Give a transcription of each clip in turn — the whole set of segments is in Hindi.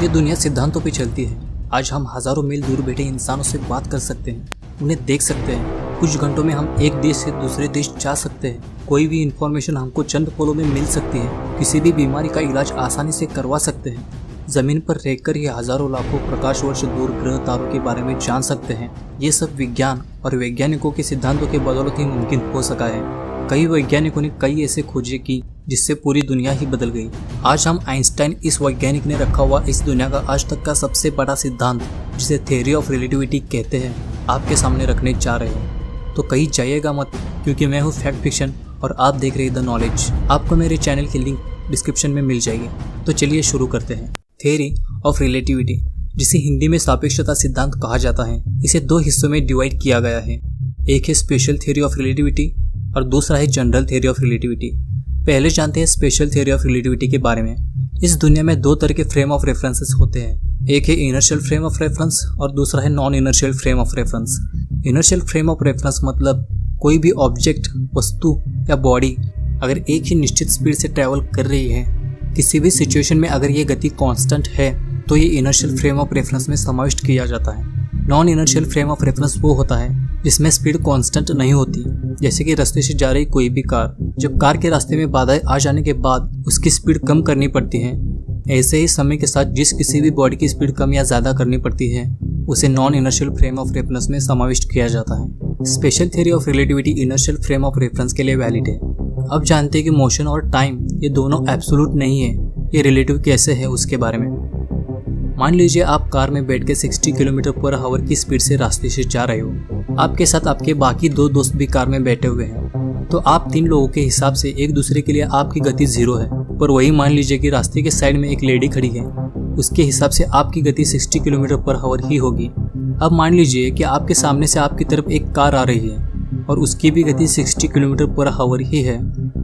ये दुनिया सिद्धांतों पे चलती है। आज हम हजारों मील दूर बैठे इंसानों से बात कर सकते हैं, उन्हें देख सकते हैं। कुछ घंटों में हम एक देश से दूसरे देश जा सकते हैं। कोई भी इंफॉर्मेशन हमको चंद पलों में मिल सकती है। किसी भी बीमारी का इलाज आसानी से करवा सकते हैं। जमीन पर रहकर ही हजारों लाखों प्रकाश वर्ष दूर ग्रह तारों के बारे में जान सकते हैं। ये सब विज्ञान और वैज्ञानिकों के सिद्धांतों के बदौलत ही मुमकिन हो सका है। कई वैज्ञानिकों ने कई ऐसे खोजें की जिससे पूरी दुनिया ही बदल गई। आज हम आइंस्टाइन इस वैज्ञानिक ने रखा हुआ इस दुनिया का आज तक का सबसे बड़ा सिद्धांत, जिसे थ्योरी ऑफ रिलेटिविटी कहते हैं, आपके सामने रखने जा रहे हैं। तो कहीं जाइएगा मत, क्योंकि मैं हूँ फैक्ट फिक्शन और आप देख रहे हैं द नॉलेज। आपको मेरे चैनल की लिंक डिस्क्रिप्शन में मिल जाएगी। तो चलिए शुरू करते हैं। थ्योरी ऑफ रिलेटिविटी, जिसे हिंदी में सापेक्षता सिद्धांत कहा जाता है, इसे दो हिस्सों में डिवाइड किया गया है। एक है स्पेशल थ्योरी ऑफ रिलेटिविटी और दूसरा है जनरल थ्योरी ऑफ रिलेटिविटी। पहले जानते हैं स्पेशल थ्योरी ऑफ रिलेटिविटी के बारे में। इस दुनिया में दो तरह के फ्रेम ऑफ रेफरेंसेस होते हैं। एक है इनर्शियल फ्रेम ऑफ रेफरेंस और दूसरा है non inertial frame of reference. Inertial frame of reference मतलब कोई भी ऑब्जेक्ट, वस्तु या बॉडी अगर एक ही निश्चित स्पीड से ट्रैवल कर रही है, किसी भी सिचुएशन में अगर ये गति कांस्टेंट है, तो ये इनर्शियल फ्रेम ऑफ रेफरेंस में समाविष्ट किया जाता है। Non inertial frame of reference वो होता है जिसमें स्पीड कांस्टेंट नहीं होती। जैसे कि रास्ते से जा रही कोई भी कार, जब कार के रास्ते में बाधाएं आ जाने के बाद उसकी स्पीड कम करनी पड़ती है, ऐसे ही समय के साथ जिस किसी भी बॉडी की स्पीड कम या ज्यादा करनी पड़ती है, उसे non inertial frame of reference में समाविष्ट किया जाता है। Special theory of relativity inertial frame of reference के लिए वैलिड है। अब जानते हैं कि मोशन और टाइम ये दोनों एब्सोल्यूट नहीं है, ये रिलेटिव कैसे है उसके बारे में। मान लीजिए आप कार में बैठ के 60 किलोमीटर पर आवर की स्पीड से रास्ते से जा रहे हो। आपके साथ आपके बाकी दो दोस्त भी कार में बैठे हुए हैं। तो आप तीन लोगों के हिसाब से एक दूसरे के लिए आपकी गति 0 है। पर वही मान लीजिए कि रास्ते के साइड में एक लेडी खड़ी है, उसके हिसाब से आपकी गति 60 किलोमीटर पर आवर ही होगी। अब मान लीजिए कि आपके सामने से आपकी तरफ एक कार आ रही है और उसकी भी गति 60 किलोमीटर पर आवर ही है।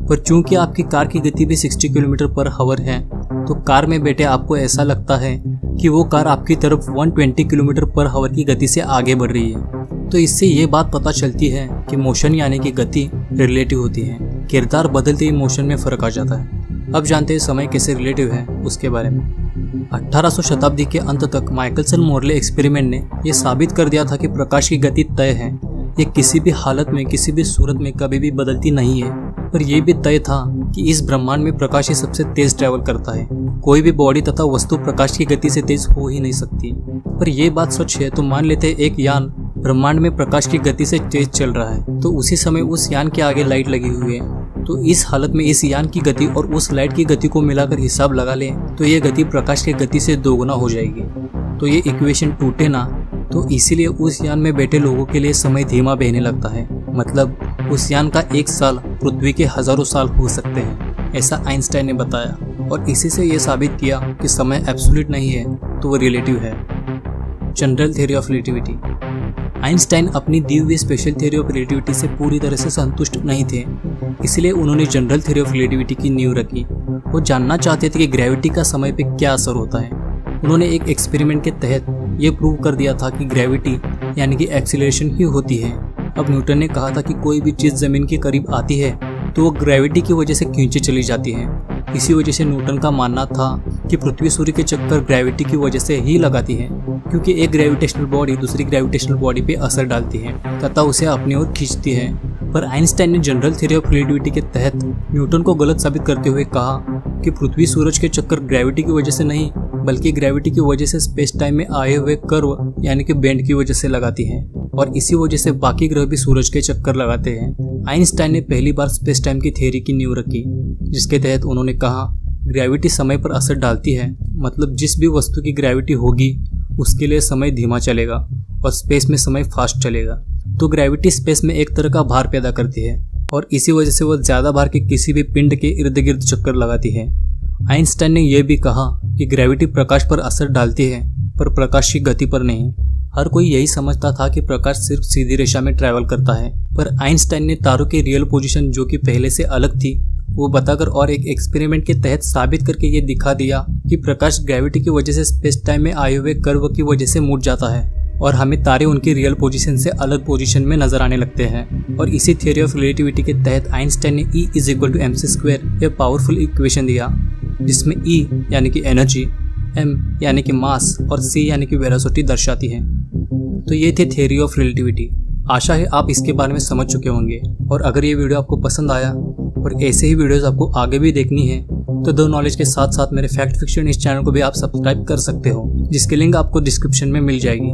पर चूंकि आपकी कार की गति भी 60 किलोमीटर पर आवर है, तो कार में बैठे आपको ऐसा लगता है कि वो कार आपकी तरफ 120 किलोमीटर पर आवर की गति से आगे बढ़ रही है। तो इससे ये बात पता चलती है कि मोशन यानी कि गति रिलेटिव होती है। किरदार बदलते ही मोशन में फर्क आ जाता है। अब जानते हैं समय कैसे रिलेटिव है उसके बारे में। 1800 शताब्दी के अंत तक माइकलसन मोरले एक्सपेरिमेंट ने यह साबित कर दिया था कि प्रकाश की गति तय है। ये किसी भी हालत में, किसी भी सूरत में कभी भी बदलती नहीं है। पर यह भी तय था कि इस ब्रह्मांड में प्रकाश ही सबसे तेज ट्रैवल करता है। कोई भी बॉडी तथा वस्तु प्रकाश की गति से तेज हो ही नहीं सकती। पर यह बात सच है तो मान लेते हैं एक यान ब्रह्मांड में प्रकाश की गति से तेज चल रहा है, तो उसी समय उस यान के आगे लाइट लगी हुई है। तो इस हालत में इस यान की गति और उस लाइट की गति को मिलाकर हिसाब लगा लें तो ये गति प्रकाश की गति से दोगुना हो जाएगी। तो ये इक्वेशन टूटे ना, तो इसीलिए उस यान में बैठे लोगों के लिए समय धीमा बहने लगता है। मतलब उस यान का 1 साल पृथ्वी के हजारों साल हो सकते हैं, ऐसा आइंस्टाइन ने बताया। और इसी से यह साबित किया कि समय एब्सोल्यूट नहीं है, तो वो रिलेटिव है। General theory of relativity. Einstein अपनी दी हुई स्पेशल थ्योरी ऑफ रिलेटिविटी से पूरी तरह से संतुष्ट नहीं थे, इसलिए उन्होंने जनरल थ्योरी ऑफ रिलेटिविटी की नींव रखी। वो जानना चाहते थे कि ग्रेविटी का समय पे क्या असर होता है। उन्होंने एक एक्सपेरिमेंट के तहत ये प्रूव कर दिया था कि ग्रेविटी यानी कि एक्सीलरेशन ही होती है। अब न्यूटन ने कहा था कि कोई भी चीज़ जमीन के करीब आती है तो वो ग्रेविटी की वजह से खींची चली जाती है। इसी वजह से न्यूटन का मानना था कि पृथ्वी सूर्य के चक्कर ग्रेविटी की वजह से ही लगाती है, क्योंकि एक ग्रेविटेशनल बॉडी दूसरी ग्रेविटेशनल बॉडी पे असर डालती है तथा उसे अपनी ओर खींचती है। पर आइंस्टाइन ने जनरल थ्योरी ऑफ रिलेटिविटी के तहत न्यूटन को गलत साबित करते हुए कहा कि पृथ्वी सूरज के चक्कर ग्रेविटी की वजह से नहीं, बल्कि ग्रेविटी की वजह से स्पेस टाइम में आए हुए कर्व यानी कि बेंड की वजह से लगाती है, और इसी वजह से बाकी ग्रह भी सूरज के चक्कर लगाते हैं। आइंस्टाइन ने पहली बार स्पेस टाइम की थ्योरी की नींव रखी, जिसके तहत उन्होंने कहा ग्रेविटी समय पर असर डालती है, मतलब जिस भी वस्तु की ग्रेविटी होगी उसके लिए समय धीमा चलेगा और स्पेस में समय फास्ट चलेगा। तो ग्रेविटी स्पेस में एक तरह का भार पैदा करती है और इसी वजह से वह ज्यादा भार के किसी भी पिंड के इर्द गिर्द चक्कर लगाती है। आइंस्टाइन ने यह भी कहा कि ग्रेविटी प्रकाश पर असर डालती है, पर प्रकाश की गति पर नहीं। हर कोई यही समझता था कि प्रकाश सिर्फ सीधी रेखा में ट्रैवल करता है, पर आइंस्टाइन ने तारों की रियल पोजीशन जो कि पहले से अलग थी वो बताकर और एक एक्सपेरिमेंट के तहत साबित करके ये दिखा दिया कि प्रकाश ग्रेविटी की वजह से स्पेस टाइम में आए हुए कर्व की वजह से मुड़ जाता है और हमें तारे उनकी रियल पोजीशन से अलग पोजीशन में नजर आने लगते हैं। और इसी थ्योरी ऑफ रिलेटिविटी के तहत आइंस्टाइन ने E = mc² यह पावरफुल इक्वेशन दिया, जिसमें E यानी कि एनर्जी, M यानी कि मास और C यानी कि वेलोसिटी दर्शाती है। तो ये थे थ्योरी ऑफ रिलेटिविटी। आशा है आप इसके बारे में समझ चुके होंगे। और अगर ये वीडियो आपको पसंद आया और ऐसे ही वीडियोस आपको आगे भी देखनी है तो दो नॉलेज के साथ साथ मेरे फैक्ट फिक्शन इस चैनल को भी आप सब्सक्राइब कर सकते हो, जिसकी लिंक आपको डिस्क्रिप्शन में मिल जाएगी।